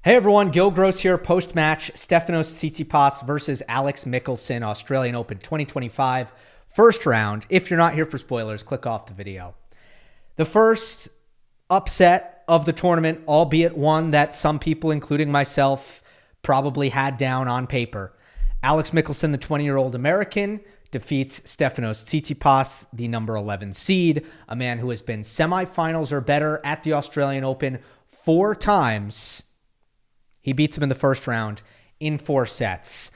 Hey everyone, Gill Gross here, post-match, Stefanos Tsitsipas versus Alex Michelsen, Australian Open 2025, first round. If you're not here for spoilers, click off the video. The first upset of the tournament, albeit one that some people, including myself, probably had down on paper. Alex Michelsen, the 20-year-old American, defeats Stefanos Tsitsipas, the number 11 seed, a man who has been semifinals or better at the Australian Open 4 times. He beats him in the first round in 4 sets.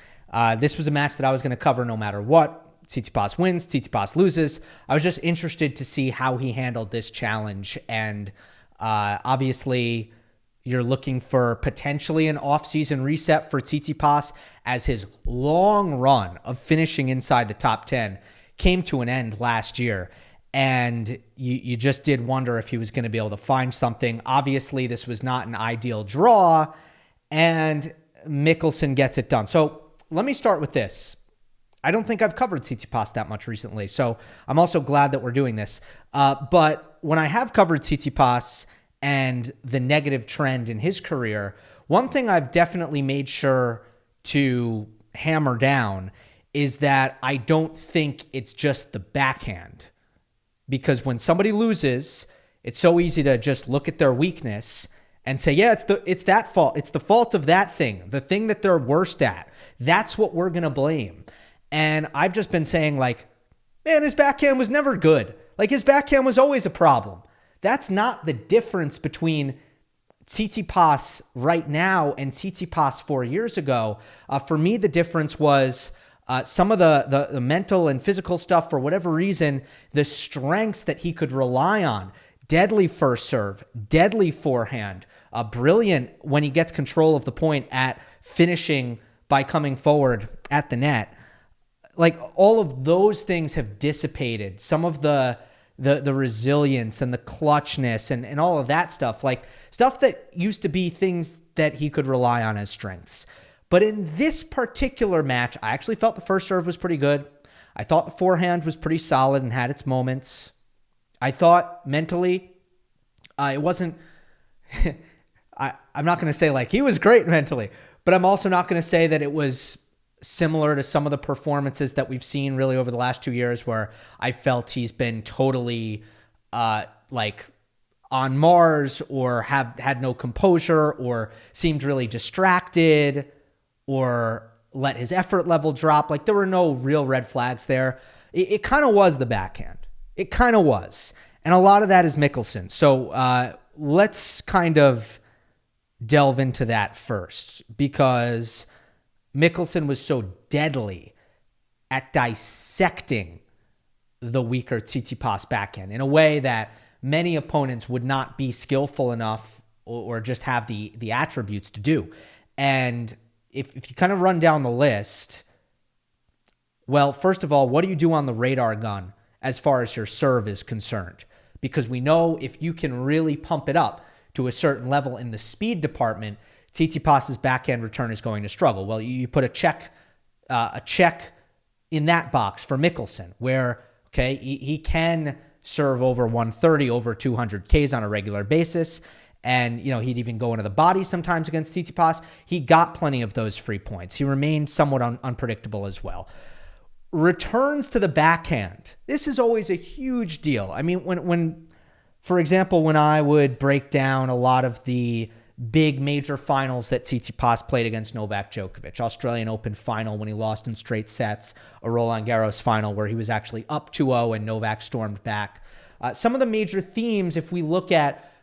This was a match that I was going to cover no matter what. Tsitsipas wins, Tsitsipas loses. I was just interested to see how he handled this challenge. And obviously, you're looking for potentially an off-season reset for Tsitsipas as his long run of finishing inside the top 10 came to an end last year. And you just did wonder if he was going to be able to find something. Obviously, this was not an ideal draw, and Michelsen gets it done. So let me start with this. I don't think I've covered Tsitsipas that much recently, so I'm also glad that we're doing this. But when I have covered Tsitsipas and the negative trend in his career, one thing I've definitely made sure to hammer down is that I don't think it's just the backhand. Because when somebody loses, it's so easy to just look at their weakness and say, yeah, it's that fault. It's the fault of that thing, the thing that they're worst at. That's what we're going to blame. And I've just been saying, like, man, his backhand was never good. Like, his backhand was always a problem. That's not the difference between Tsitsipas right now and Tsitsipas 4 years ago. For me, the difference was some of the mental and physical stuff. For whatever reason, the strengths that he could rely on. Deadly first serve, deadly forehand, brilliant when he gets control of the point at finishing by coming forward at the net. Like, all of those things have dissipated. Some of the resilience and the clutchness and all of that stuff, like stuff that used to be things that he could rely on as strengths. But in this particular match, I actually felt the first serve was pretty good. I thought the forehand was pretty solid and had its moments. I thought mentally, it wasn't, I'm not going to say like he was great mentally, but I'm also not going to say that it was similar to some of the performances that we've seen really over the last 2 years where I felt he's been totally like on Mars or had no composure or seemed really distracted or let his effort level drop. Like, there were no real red flags there. It kind of was the backhand. It kind of was. And a lot of that is Michelsen. So let's kind of delve into that first, because Michelsen was so deadly at dissecting the weaker Tsitsipas backhand in a way that many opponents would not be skillful enough or just have the attributes to do. And if you kind of run down the list, well, first of all, what do you do on the radar gun as far as your serve is concerned? Because we know if you can really pump it up to a certain level in the speed department, Tsitsipas's backhand return is going to struggle. Well, you put a check in that box for Michelsen, where, okay, he can serve over 130, over 200 Ks on a regular basis. And, you know, he'd even go into the body sometimes against Tsitsipas. He got plenty of those free points. He remained somewhat unpredictable as well. Returns to the backhand. This is always a huge deal. I mean, when, for example, when I would break down a lot of the big major finals that Tsitsipas played against Novak Djokovic, Australian Open final when he lost in straight sets, a Roland Garros final where he was actually up 2-0 and Novak stormed back. Some of the major themes, if we look at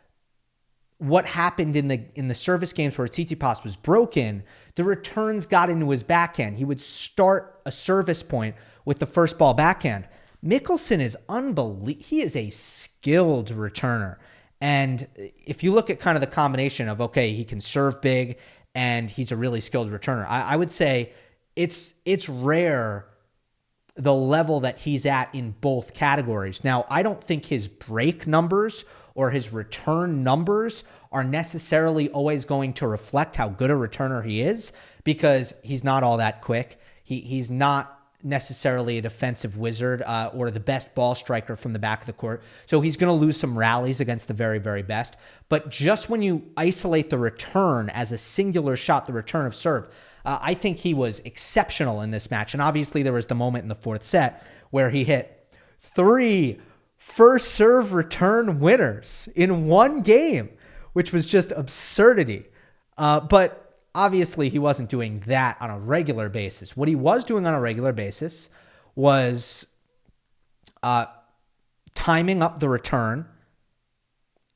what happened in the service games where Tsitsipas was broken, the returns got into his backhand. He would start a service point with the first ball backhand. Michelsen is unbelievable. He is a skilled returner. And if you look at kind of the combination of, okay, he can serve big and he's a really skilled returner, I would say it's rare the level that he's at in both categories. Now, I don't think his break numbers or his return numbers are necessarily always going to reflect how good a returner he is, because he's not all that quick. He's not necessarily a defensive wizard or the best ball striker from the back of the court. So he's going to lose some rallies against the very, very best. But just when you isolate the return as a singular shot, the return of serve, I think he was exceptional in this match. And obviously there was the moment in the fourth set where he hit 3 first serve return winners in one game, which was just absurdity. But obviously, he wasn't doing that on a regular basis. What he was doing on a regular basis was timing up the return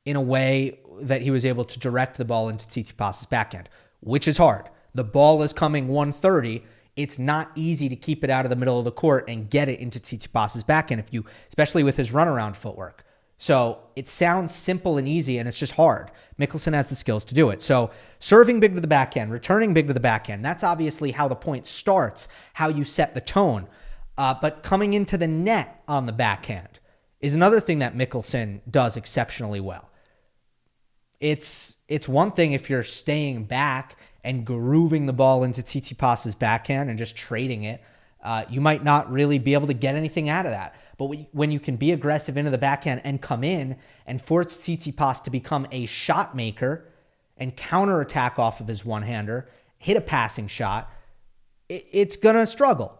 in a way that he was able to direct the ball into Tsitsipas's backhand, which is hard. The ball is coming 130. It's not easy to keep it out of the middle of the court and get it into Tsitsipas's backhand, especially with his runaround footwork. So it sounds simple and easy, and it's just hard. Michelsen has the skills to do it. So serving big to the backhand, returning big to the backhand, that's obviously how the point starts, how you set the tone. But coming into the net on the backhand is another thing that Michelsen does exceptionally well. It's one thing if you're staying back and grooving the ball into Tsitsipas's backhand and just trading it. You might not really be able to get anything out of that. But when you can be aggressive into the backhand and come in and force Tsitsipas to become a shot maker and counterattack off of his one-hander, hit a passing shot, it's going to struggle.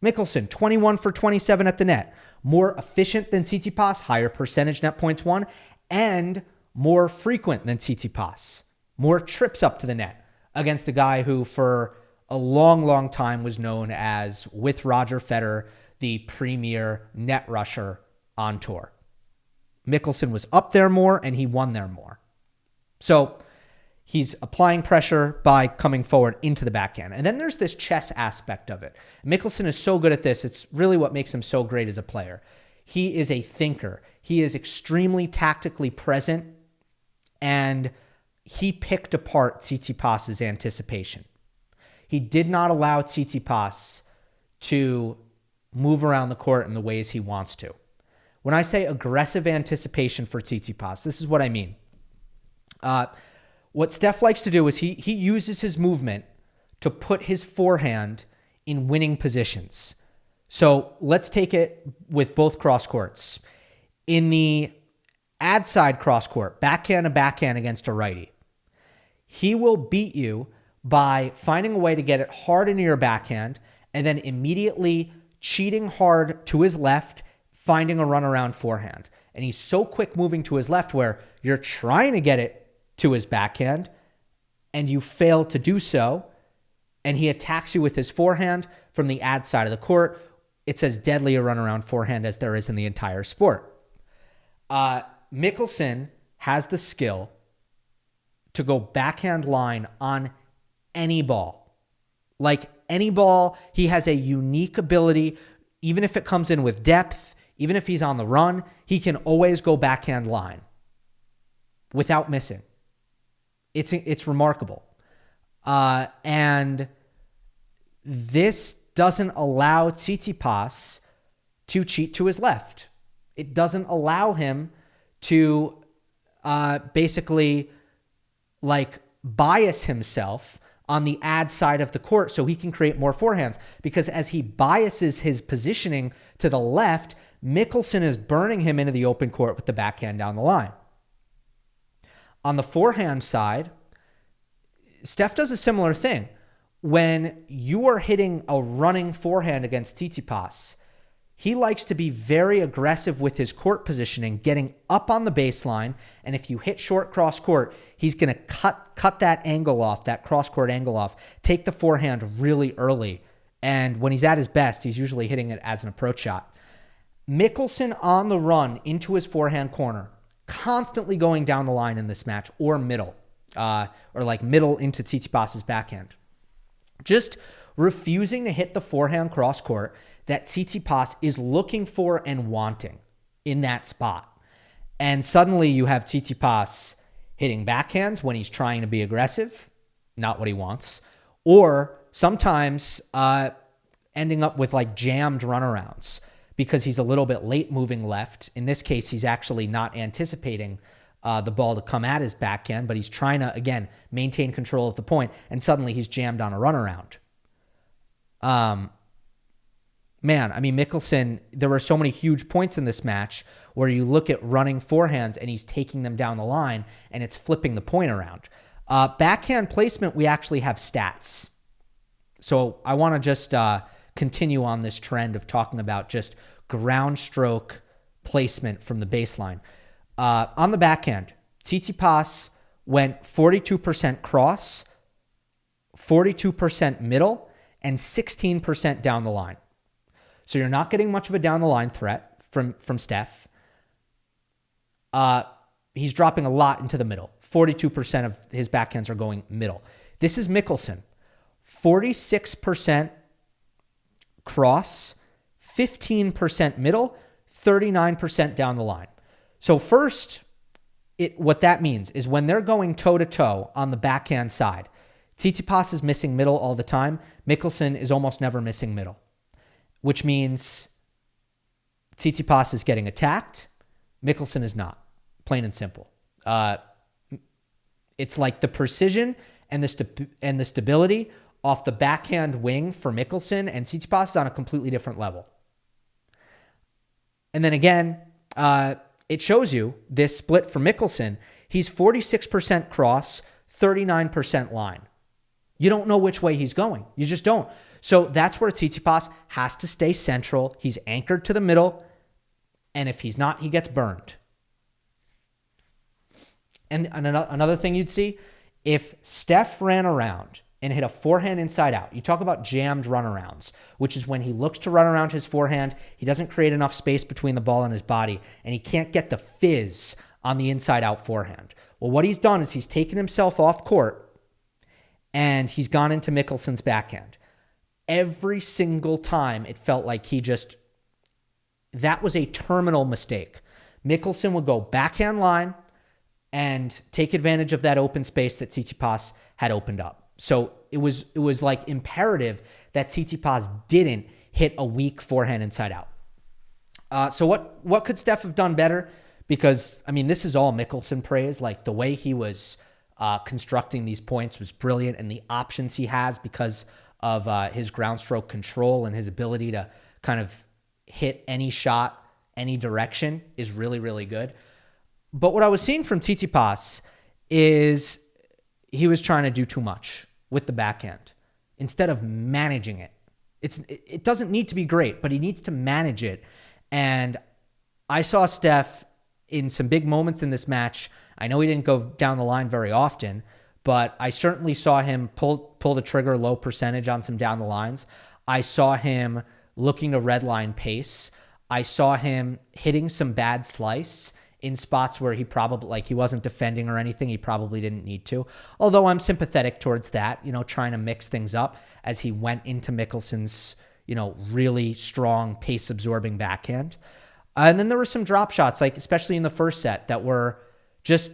Michelsen, 21 for 27 at the net. More efficient than Tsitsipas, higher percentage net points won, and more frequent than Tsitsipas. More trips up to the net against a guy who for a long, long time was known as, with Roger Federer, the premier net rusher on tour. Michelsen was up there more, and he won there more. So he's applying pressure by coming forward into the backhand. And then there's this chess aspect of it. Michelsen is so good at this. It's really what makes him so great as a player. He is a thinker. He is extremely tactically present, and he picked apart Tsitsipas's anticipation. He did not allow Tsitsipas to move around the court in the ways he wants to. When I say aggressive anticipation for Tsitsipas, this is what I mean. What Steph likes to do is he uses his movement to put his forehand in winning positions. So let's take it with both cross courts. In the ad side cross court, backhand to backhand against a righty, he will beat you by finding a way to get it hard into your backhand and then immediately cheating hard to his left, finding a runaround forehand. And he's so quick moving to his left where you're trying to get it to his backhand and you fail to do so, and he attacks you with his forehand from the ad side of the court. It's as deadly a runaround forehand as there is in the entire sport. Michelsen has the skill to go backhand line on any ball. Like any ball, he has a unique ability. Even if it comes in with depth, even if he's on the run, he can always go backhand line without missing. It's remarkable. And this doesn't allow Tsitsipas to cheat to his left. It doesn't allow him to basically like bias himself on the ad side of the court so he can create more forehands, because as he biases his positioning to the left, Michelsen is burning him into the open court with the backhand down the line. On the forehand side, Steph does a similar thing. When you are hitting a running forehand against Tsitsipas, he likes to be very aggressive with his court positioning, getting up on the baseline, and if you hit short cross court, he's going to cut that angle off, that cross court angle off, take the forehand really early, and when he's at his best, he's usually hitting it as an approach shot. Michelsen on the run into his forehand corner, constantly going down the line in this match, or middle, or like middle into Tsitsipas's backhand. Just refusing to hit the forehand cross court that Tsitsipas is looking for and wanting in that spot. And suddenly you have Tsitsipas hitting backhands when he's trying to be aggressive, not what he wants, or sometimes ending up with like jammed runarounds because he's a little bit late moving left. In this case, he's actually not anticipating the ball to come at his backhand, but he's trying to, again, maintain control of the point, and suddenly he's jammed on a runaround. man, I mean, Michelsen, there were so many huge points in this match where you look at running forehands and he's taking them down the line and it's flipping the point around. Backhand placement, we actually have stats. So I want to just continue on this trend of talking about just ground stroke placement from the baseline. On the backhand, Tsitsipas went 42% cross, 42% middle, and 16% down the line. So you're not getting much of a down the line threat from Steph. He's dropping a lot into the middle. 42% of his backhands are going middle. This is Michelsen. 46% cross, 15% middle, 39% down the line. So first, what that means is when they're going toe-to-toe on the backhand side, Tsitsipas is missing middle all the time. Michelsen is almost never missing middle, which means Tsitsipas is getting attacked. Michelsen is not, plain and simple. It's like the precision and the stability off the backhand wing for Michelsen, and Tsitsipas is on a completely different level. And then again, it shows you this split for Michelsen. He's 46% cross, 39% line. You don't know which way he's going. You just don't. So that's where Tsitsipas has to stay central. He's anchored to the middle, and if he's not, he gets burned. And another thing you'd see, if Steph ran around and hit a forehand inside out, you talk about jammed runarounds, which is when he looks to run around his forehand, he doesn't create enough space between the ball and his body, and he can't get the fizz on the inside out forehand. Well, what he's done is he's taken himself off court and he's gone into Michelsen's backhand. Every single time it felt like that was a terminal mistake. Michelsen would go backhand line and take advantage of that open space that Tsitsipas had opened up. So it was like imperative that Tsitsipas didn't hit a weak forehand inside out. So what could Steph have done better? Because, I mean, this is all Michelsen praise. Like, the way he was constructing these points was brilliant, and the options he has because of his ground stroke control and his ability to kind of hit any shot, any direction is really, really good. But what I was seeing from Tsitsipas is he was trying to do too much with the backhand instead of managing it. It doesn't need to be great, but he needs to manage it. And I saw Steph in some big moments in this match. I know he didn't go down the line very often, but I certainly saw him pull the trigger low percentage on some down the lines. I saw him looking to redline pace. I saw him hitting some bad slice in spots where he wasn't defending or anything. He probably didn't need to. Although I'm sympathetic towards that, trying to mix things up as he went into Michelsen's, really strong pace-absorbing backhand. And then there were some drop shots, like especially in the first set, that were just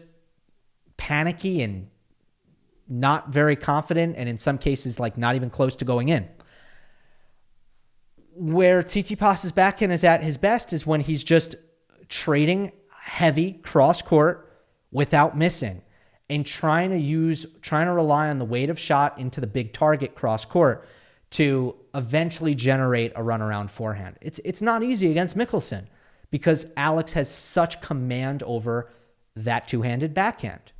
panicky and not very confident, and in some cases, like not even close to going in. Where Tsitsipas's backhand is at his best is when he's just trading heavy cross court without missing and trying to rely on the weight of shot into the big target cross court to eventually generate a runaround forehand. It's not easy against Michelsen because Alex has such command over that two-handed backhand.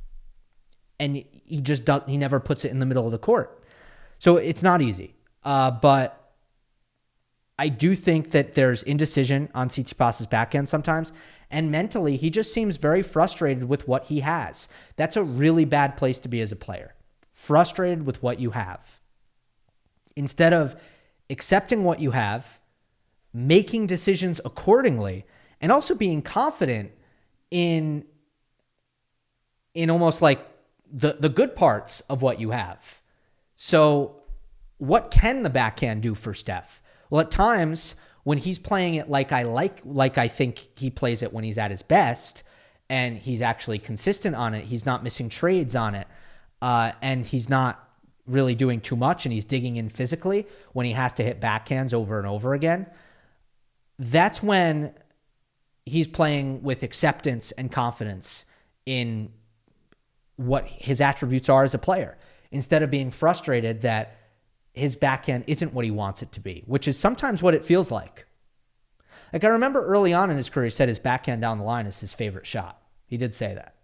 And he never puts it in the middle of the court. So it's not easy. But I do think that there's indecision on Tsitsipas's backhand sometimes. And mentally, he just seems very frustrated with what he has. That's a really bad place to be as a player. Frustrated with what you have. Instead of accepting what you have, making decisions accordingly, and also being confident in almost like the good parts of what you have. So what can the backhand do for Steph? Well, at times when he's playing it like I think he plays it when he's at his best, and he's actually consistent on it, he's not missing trades on it, and he's not really doing too much, and he's digging in physically when he has to hit backhands over and over again, that's when he's playing with acceptance and confidence in what his attributes are as a player, instead of being frustrated that his backhand isn't what he wants it to be, which is sometimes what it feels like. Like I remember early on in his career, he said his backhand down the line is his favorite shot. He did say that,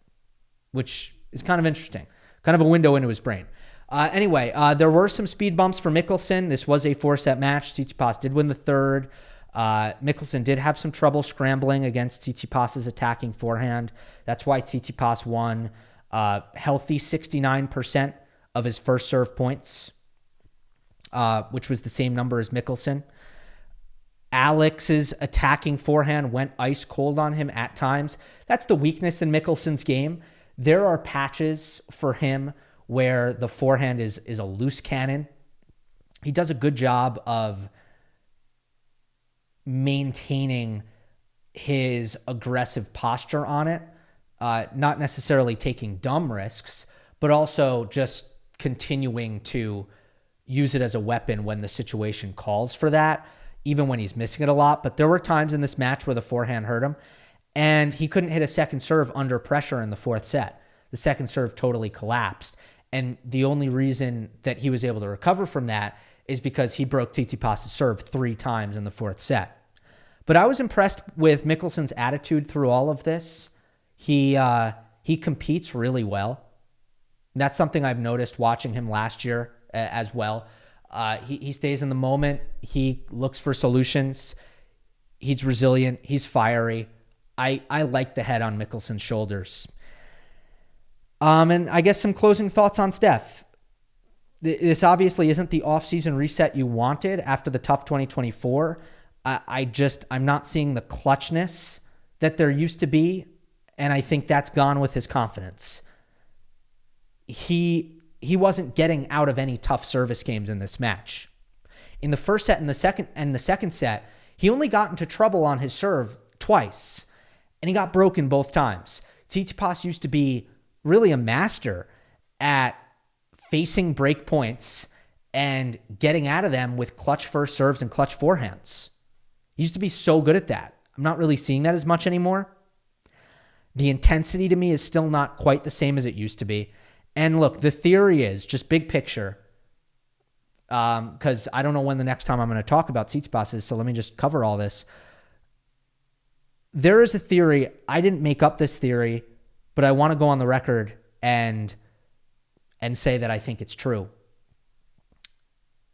which is kind of interesting, kind of a window into his brain. Anyway, there were some speed bumps for Michelsen. This was a 4-set match. Tsitsipas did win the third. Michelsen did have some trouble scrambling against Tsitsipas's attacking forehand. That's why Tsitsipas won healthy 69% of his first serve points, which was the same number as Michelsen. Alex's attacking forehand went ice cold on him at times. That's the weakness in Michelsen's game. There are patches for him where the forehand is a loose cannon. He does a good job of maintaining his aggressive posture on it, not necessarily taking dumb risks, but also just continuing to use it as a weapon when the situation calls for that, even when he's missing it a lot. But there were times in this match where the forehand hurt him, and he couldn't hit a second serve under pressure in the fourth set. The second serve totally collapsed, and the only reason that he was able to recover from that is because he broke Tsitsipas' serve 3 times in the fourth set. But I was impressed with Michelsen's attitude through all of this. He competes really well. And that's something I've noticed watching him last year as well. He stays in the moment. He looks for solutions. He's resilient. He's fiery. I like the head on Michelsen's shoulders. And I guess some closing thoughts on Steph. This obviously isn't the offseason reset you wanted after the tough 2024. I'm not seeing the clutchness that there used to be, and I think that's gone with his confidence. He wasn't getting out of any tough service games in this match. In the first set and the second set, he only got into trouble on his serve twice, and he got broken both times. Tsitsipas used to be really a master at facing break points and getting out of them with clutch first serves and clutch forehands. He used to be so good at that. I'm not really seeing that as much anymore. The intensity to me is still not quite the same as it used to be. And look, the theory is, just big picture, because I don't know when the next time I'm going to talk about Tsitsipas is, so let me just cover all this. There is a theory. I didn't make up this theory, but I want to go on the record and say that I think it's true.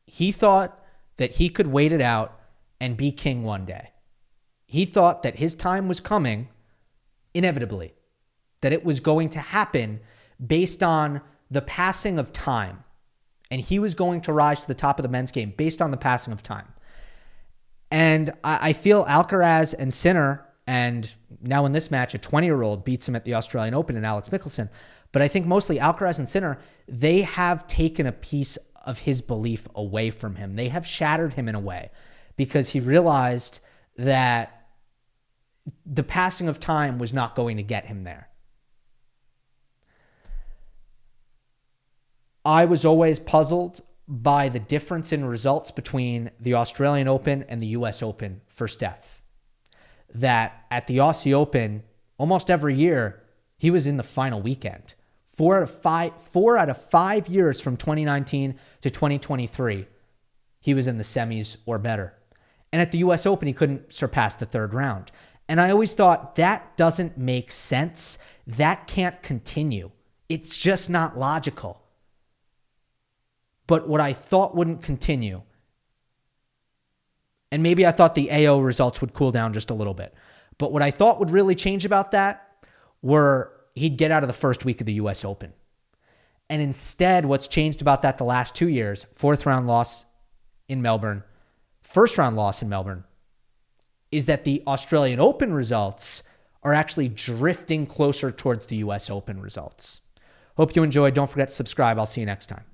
He thought that he could wait it out and be king one day. He thought that his time was coming inevitably, that it was going to happen based on the passing of time. And he was going to rise to the top of the men's game based on the passing of time. And I feel Alcaraz and Sinner, and now in this match, a 20-year-old beats him at the Australian Open in Alex Michelsen. But I think mostly Alcaraz and Sinner, they have taken a piece of his belief away from him. They have shattered him in a way because he realized that the passing of time was not going to get him there. I was always puzzled by the difference in results between the Australian Open and the US Open for Steph. That at the Aussie Open, almost every year, he was in the final weekend. 4 out of 5 years from 2019 to 2023, he was in the semis or better. And at the US Open, he couldn't surpass the third round. And I always thought, that doesn't make sense. That can't continue. It's just not logical. But what I thought wouldn't continue, and maybe I thought the AO results would cool down just a little bit, but what I thought would really change about that were he'd get out of the first week of the US Open. And instead, what's changed about that the last 2 years, 4th round loss in Melbourne, 1st round loss in Melbourne, is that the Australian Open results are actually drifting closer towards the US Open results. Hope you enjoyed. Don't forget to subscribe. I'll see you next time.